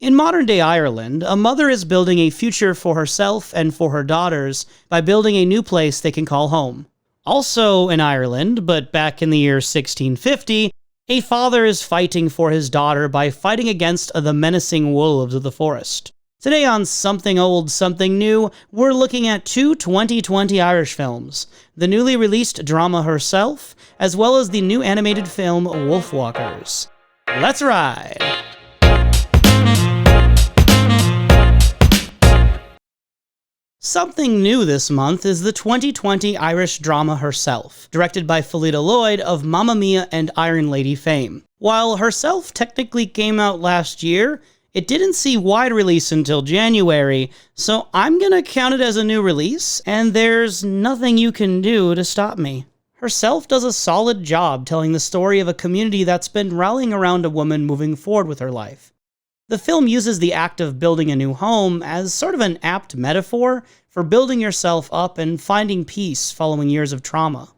In modern-day Ireland, a mother is building a future for herself and for her daughters by building a new place they can call home. Also in Ireland, but back in the year 1650, a father is fighting for his daughter by fighting against the menacing wolves of the forest. Today on Something Old, Something New, we're looking at two 2020 Irish films, the newly released drama Herself, as well as the new animated film Wolfwalkers. Let's ride! Something new this month is the 2020 Irish drama Herself, directed by Phyllida Lloyd of Mamma Mia and Iron Lady fame. While Herself technically came out last year, it didn't see wide release until January, so I'm gonna count it as a new release, and there's nothing you can do to stop me. Herself does a solid job telling the story of a community that's been rallying around a woman moving forward with her life. The film uses the act of building a new home as sort of an apt metaphor for building yourself up and finding peace following years of trauma.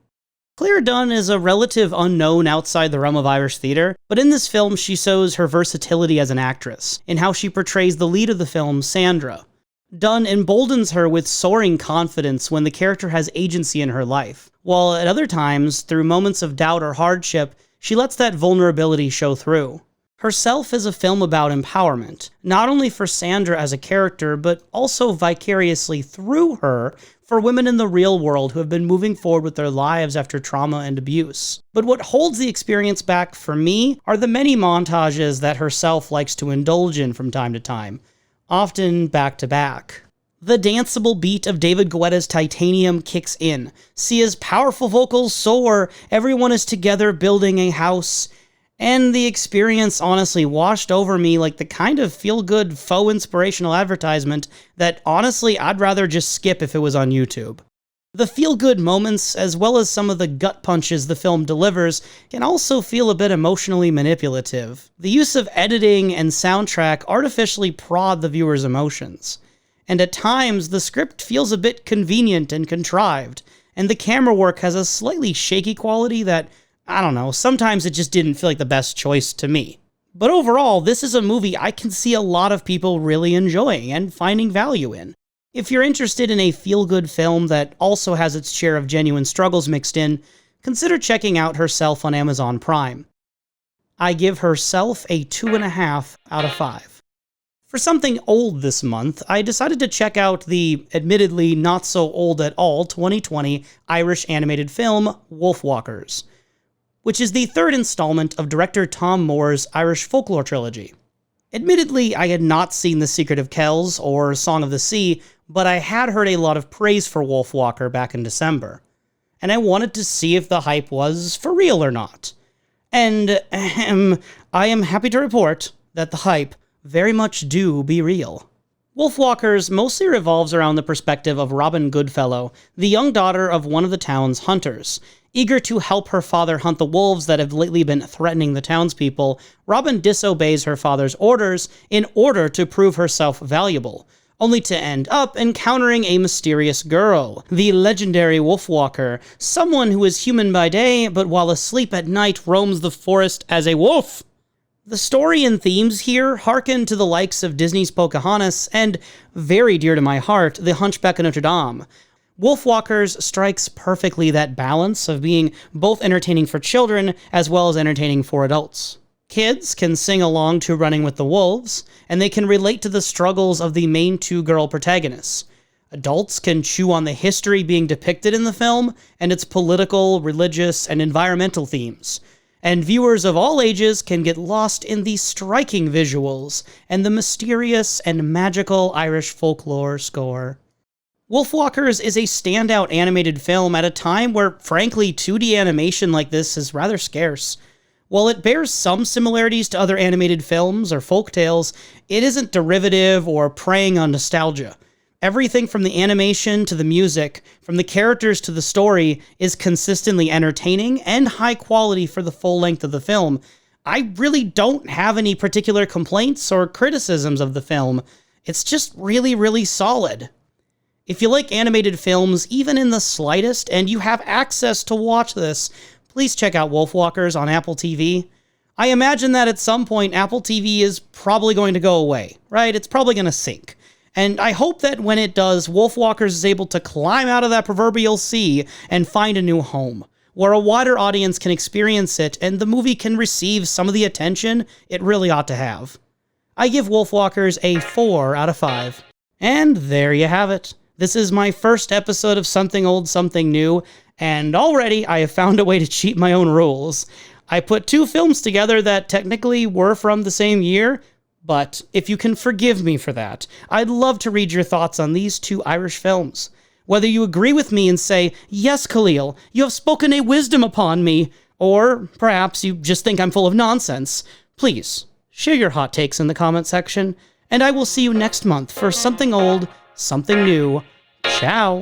Claire Dunn is a relative unknown outside the realm of Irish theater, but in this film she shows her versatility as an actress, in how she portrays the lead of the film, Sandra. Dunn emboldens her with soaring confidence when the character has agency in her life, while at other times, through moments of doubt or hardship, she lets that vulnerability show through. Herself is a film about empowerment, not only for Sandra as a character, but also vicariously through her for women in the real world who have been moving forward with their lives after trauma and abuse. But what holds the experience back for me are the many montages that Herself likes to indulge in from time to time, often back to back. The danceable beat of David Guetta's Titanium kicks in. Sia's powerful vocals soar, everyone is together building a house, and the experience honestly washed over me like the kind of feel-good, faux inspirational advertisement that honestly I'd rather just skip if it was on YouTube. The feel-good moments, as well as some of the gut punches the film delivers, can also feel a bit emotionally manipulative. The use of editing and soundtrack artificially prod the viewer's emotions. And at times, the script feels a bit convenient and contrived, and the camera work has a slightly shaky quality that, I don't know, sometimes it just didn't feel like the best choice to me. But overall, this is a movie I can see a lot of people really enjoying and finding value in. If you're interested in a feel-good film that also has its share of genuine struggles mixed in, consider checking out Herself on Amazon Prime. I give Herself a 2.5 out of 5. For something old this month, I decided to check out the admittedly not so old at all 2020 Irish animated film Wolfwalkers, which is the third installment of director Tom Moore's Irish folklore trilogy. Admittedly, I had not seen The Secret of Kells or Song of the Sea, but I had heard a lot of praise for Wolfwalker back in December, and I wanted to see if the hype was for real or not. And I am happy to report that the hype very much do be real. Wolfwalkers mostly revolves around the perspective of Robin Goodfellow, the young daughter of one of the town's hunters. Eager to help her father hunt the wolves that have lately been threatening the townspeople, Robin disobeys her father's orders in order to prove herself valuable, only to end up encountering a mysterious girl, the legendary Wolfwalker, someone who is human by day, but while asleep at night roams the forest as a wolf. The story and themes here hearken to the likes of Disney's Pocahontas and, very dear to my heart, The Hunchback of Notre Dame. Wolfwalkers strikes perfectly that balance of being both entertaining for children as well as entertaining for adults. Kids can sing along to Running with the Wolves, and they can relate to the struggles of the main two girl protagonists. Adults can chew on the history being depicted in the film and its political, religious, and environmental themes. And viewers of all ages can get lost in the striking visuals and the mysterious and magical Irish folklore score. Wolfwalkers is a standout animated film at a time where, frankly, 2D animation like this is rather scarce. While it bears some similarities to other animated films or folktales, it isn't derivative or preying on nostalgia. Everything from the animation to the music, from the characters to the story, is consistently entertaining and high quality for the full length of the film. I really don't have any particular complaints or criticisms of the film. It's just really, really solid. If you like animated films, even in the slightest, and you have access to watch this, please check out Wolfwalkers on Apple TV. I imagine that at some point Apple TV is probably going to go away, right? It's probably going to sink. And I hope that when it does, Wolfwalkers is able to climb out of that proverbial sea and find a new home, where a wider audience can experience it and the movie can receive some of the attention it really ought to have. I give Wolfwalkers a 4 out of 5. And there you have it. This is my first episode of Something Old, Something New, and already I have found a way to cheat my own rules. I put 2 films together that technically were from the same year, but if you can forgive me for that, I'd love to read your thoughts on these 2 Irish films. Whether you agree with me and say, "Yes, Kalil, you have spoken a wisdom upon me," or perhaps you just think I'm full of nonsense, please share your hot takes in the comment section, and I will see you next month for Something Old, Something New. Ciao!